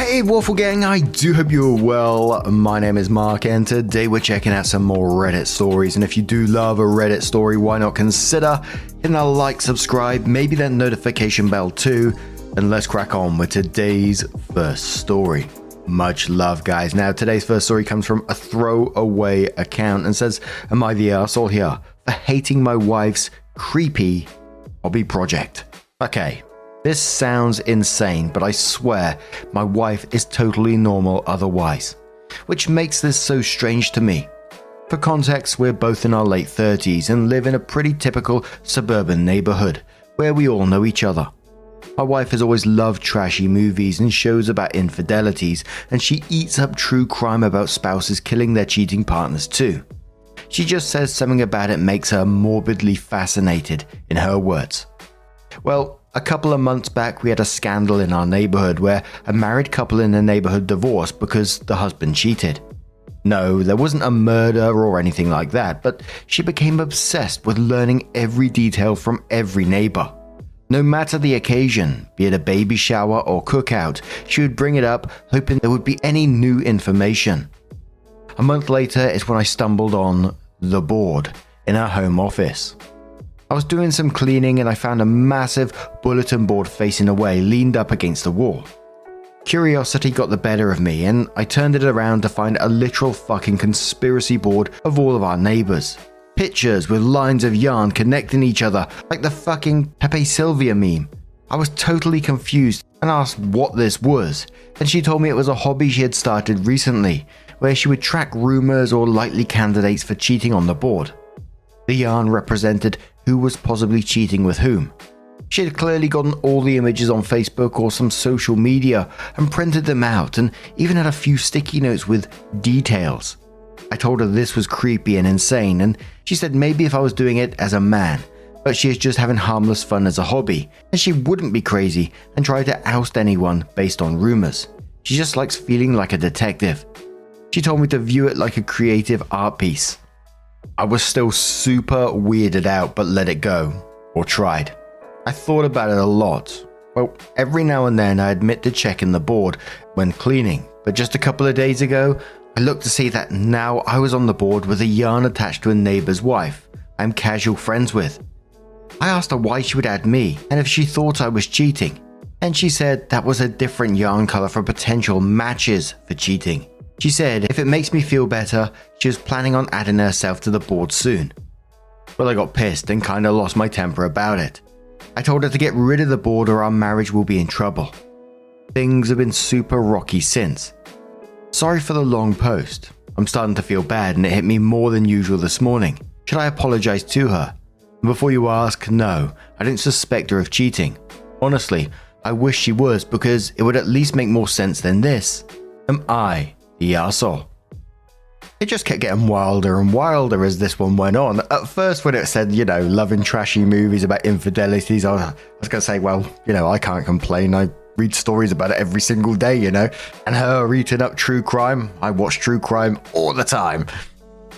Hey Waffle Gang, I do hope you're well. My name is Mark and today we're checking out some more Reddit stories, and if you do love a Reddit story, why not consider hitting a like, subscribe, maybe that notification bell too, and let's crack on with today's first story. Much love guys. Now today's first story comes from a throwaway account and says, am I the arsehole here for hating my wife's creepy hobby project? Okay. This sounds insane, but I swear my wife is totally normal otherwise, which makes this so strange to me. For context, we're both in our late 30s and live in a pretty typical suburban neighborhood where we all know each other. My wife has always loved trashy movies and shows about infidelities, and she eats up true crime about spouses killing their cheating partners too. She just says something about it makes her morbidly fascinated, in her words. Well, a couple of months back we had a scandal in our neighborhood where a married couple in the neighborhood divorced because the husband cheated. No, there wasn't a murder or anything like that, but she became obsessed with learning every detail from every neighbor. No matter the occasion, be it a baby shower or cookout, she would bring it up hoping there would be any new information. A month later is when I stumbled on the board in her home office. I was doing some cleaning and I found a massive bulletin board facing away, leaned up against the wall. Curiosity got the better of me and I turned it around to find a literal fucking conspiracy board of all of our neighbors. Pictures with lines of yarn connecting each other like the fucking Pepe Sylvia meme. I was totally confused and asked what this was, and she told me it was a hobby she had started recently, where she would track rumors or likely candidates for cheating on the board. The yarn represented who was possibly cheating with whom. She had clearly gotten all the images on Facebook or some social media and printed them out, and even had a few sticky notes with details. I told her this was creepy and insane, and she said maybe if I was doing it as a man, but she is just having harmless fun as a hobby, and she wouldn't be crazy and try to oust anyone based on rumors. She just likes feeling like a detective. She told me to view it like a creative art piece. I was still super weirded out, but let it go, or tried. I thought about it a lot. Well, every now and then I admit to checking the board when cleaning, but just a couple of days ago, I looked to see that now I was on the board with a yarn attached to a neighbor's wife I'm casual friends with. I asked her why she would add me and if she thought I was cheating, and she said that was a different yarn color for potential matches for cheating. She said if it makes me feel better, she was planning on adding herself to the board soon. Well, I got pissed and kinda lost my temper about it. I told her to get rid of the board or our marriage will be in trouble. Things have been super rocky since. Sorry for the long post. I'm starting to feel bad and it hit me more than usual this morning. Should I apologize to her? And before you ask, no, I don't suspect her of cheating. Honestly, I wish she was, because it would at least make more sense than this. Am I the arsehole? It just kept getting wilder and wilder as this one went on. At first when it said, loving trashy movies about infidelities, I was going to say, well, I can't complain. I read stories about it every single day, And her eating up true crime, I watch true crime all the time.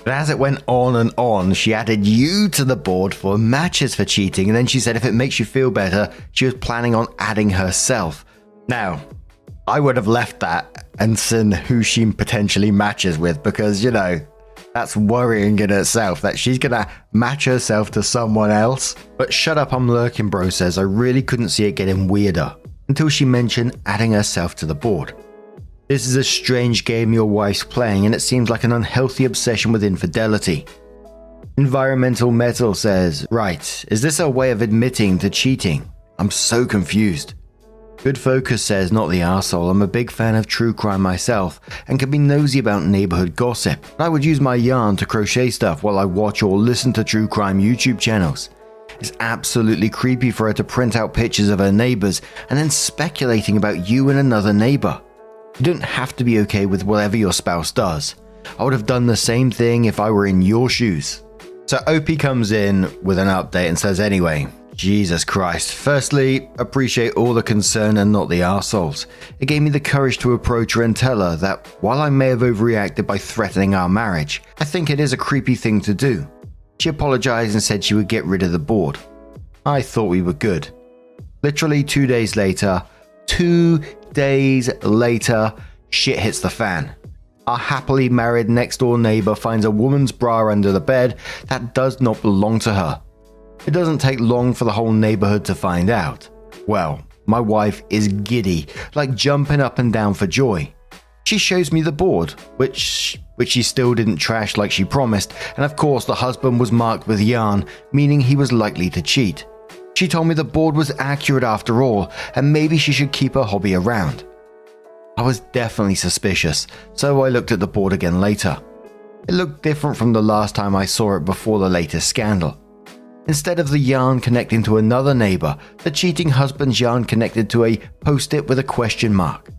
But as it went on and on, she added you to the board for matches for cheating, and then she said if it makes you feel better, she was planning on adding herself. Now, I would have left that and seen who she potentially matches with, because, that's worrying in itself that she's gonna match herself to someone else. But shut up, I'm lurking, bro says I really couldn't see it getting weirder until she mentioned adding herself to the board. This is a strange game your wife's playing, and it seems like an unhealthy obsession with infidelity. Environmental Metal says, right, is this a way of admitting to cheating? I'm so confused. Good Focus says, not the arsehole, I'm a big fan of true crime myself and can be nosy about neighborhood gossip. I would use my yarn to crochet stuff while I watch or listen to true crime YouTube channels. It's absolutely creepy for her to print out pictures of her neighbors and then speculating about you and another neighbor. You don't have to be okay with whatever your spouse does. I would have done the same thing if I were in your shoes. So OP comes in with an update and says, anyway, Jesus Christ. Firstly, appreciate all the concern and not the arseholes. It gave me the courage to approach her and tell her that while I may have overreacted by threatening our marriage, I think it is a creepy thing to do. She apologized and said she would get rid of the board. I thought we were good. Literally 2 days later, 2 days later, shit hits the fan. Our happily married next door neighbor finds a woman's bra under the bed that does not belong to her. It doesn't take long for the whole neighborhood to find out. Well, my wife is giddy, like jumping up and down for joy. She shows me the board, which she still didn't trash like she promised, and of course the husband was marked with yarn, meaning he was likely to cheat. She told me the board was accurate after all, and maybe she should keep her hobby around. I was definitely suspicious, so I looked at the board again later. It looked different from the last time I saw it before the latest scandal. Instead of the yarn connecting to another neighbor, the cheating husband's yarn connected to a post-it with a question mark.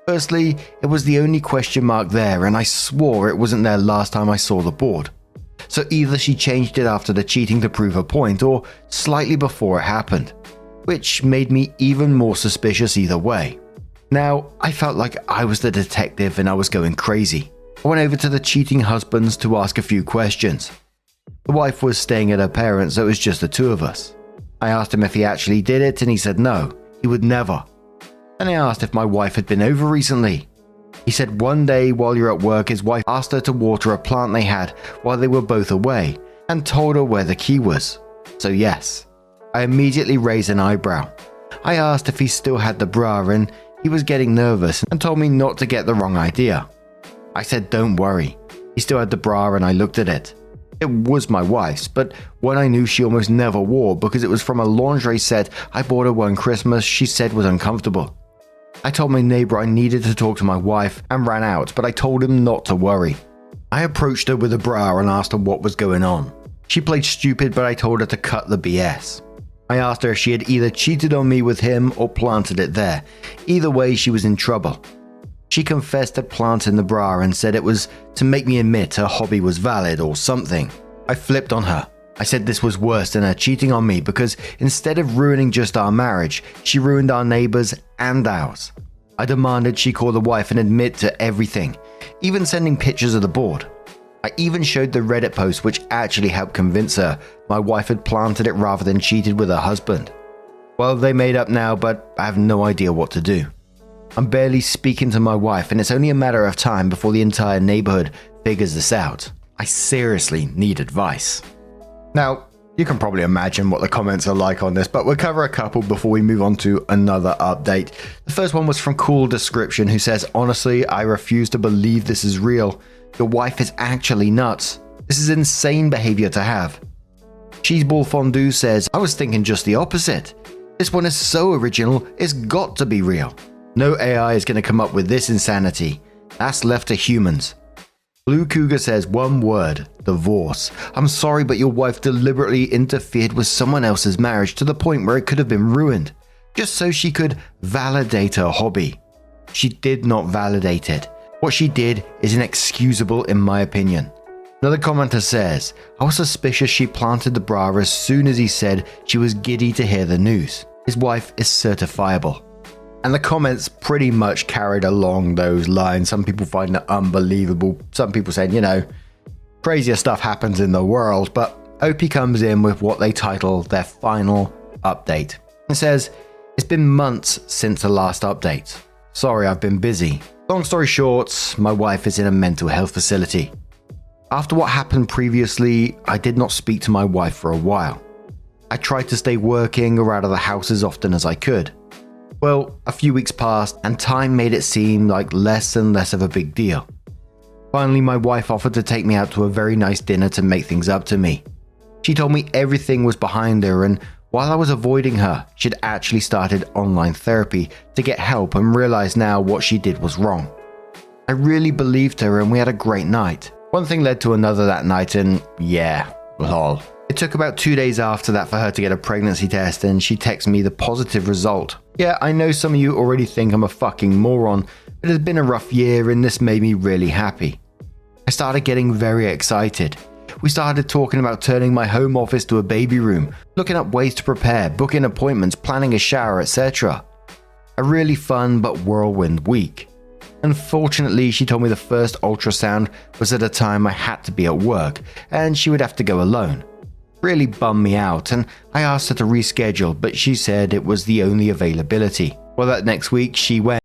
Firstly, it was the only question mark there, and I swore it wasn't there last time I saw the board. So either she changed it after the cheating to prove her point, or slightly before it happened, which made me even more suspicious either way. Now, I felt like I was the detective and I was going crazy. I went over to the cheating husbands to ask a few questions. The wife was staying at her parents', so it was just the two of us. I asked him if he actually did it, and he said no, he would never. Then I asked if my wife had been over recently. He said one day while you're at work, his wife asked her to water a plant they had while they were both away, and told her where the key was. So yes, I immediately raised an eyebrow. I asked if he still had the bra, and he was getting nervous and told me not to get the wrong idea. I said don't worry, he still had the bra, and I looked at it. It was my wife's, but one I knew she almost never wore because it was from a lingerie set I bought her one Christmas she said was uncomfortable. I told my neighbor I needed to talk to my wife and ran out, but I told him not to worry. I approached her with a bra and asked her what was going on. She played stupid, but I told her to cut the BS. I asked her if she had either cheated on me with him or planted it there. Either way, she was in trouble. She confessed to planting the bra and said it was to make me admit her hobby was valid or something. I flipped on her. I said this was worse than her cheating on me because instead of ruining just our marriage, she ruined our neighbors and ours. I demanded she call the wife and admit to everything, even sending pictures of the board. I even showed the Reddit post which actually helped convince her my wife had planted it rather than cheated with her husband. Well, they made up now, but I have no idea what to do. I'm barely speaking to my wife, and it's only a matter of time before the entire neighborhood figures this out. I seriously need advice. Now, you can probably imagine what the comments are like on this, but we'll cover a couple before we move on to another update. The first one was from Cool Description, who says, honestly, I refuse to believe this is real. Your wife is actually nuts. This is insane behavior to have. Cheeseball Fondue says, I was thinking just the opposite. This one is so original, it's got to be real. No AI is going to come up with this insanity. That's left to humans. Blue Cougar says, one word, divorce. I'm sorry, but your wife deliberately interfered with someone else's marriage to the point where it could have been ruined, just so she could validate her hobby. She did not validate it. What she did is inexcusable in my opinion. Another commenter says, I was suspicious she planted the bra as soon as he said she was giddy to hear the news. His wife is certifiable. And the comments pretty much carried along those lines. Some people find it unbelievable. Some people saying, crazier stuff happens in the world. But OP comes in with what they title their final update. It says, it's been months since the last update. Sorry, I've been busy. Long story short, my wife is in a mental health facility. After what happened previously, I did not speak to my wife for a while. I tried to stay working or out of the house as often as I could. Well, a few weeks passed and time made it seem like less and less of a big deal. Finally, my wife offered to take me out to a very nice dinner to make things up to me. She told me everything was behind her, and while I was avoiding her, she'd actually started online therapy to get help and realized now what she did was wrong. I really believed her and we had a great night. One thing led to another that night and yeah, lol. It took about 2 days after that for her to get a pregnancy test and she texted me the positive result. Yeah, I know some of you already think I'm a fucking moron, but it has been a rough year and this made me really happy. I started getting very excited. We started talking about turning my home office to a baby room, looking up ways to prepare, booking appointments, planning a shower, etc. A really fun but whirlwind week. Unfortunately, she told me the first ultrasound was at a time I had to be at work and she would have to go alone. Really bummed me out and I asked her to reschedule, but she said it was the only availability. Well, that next week she went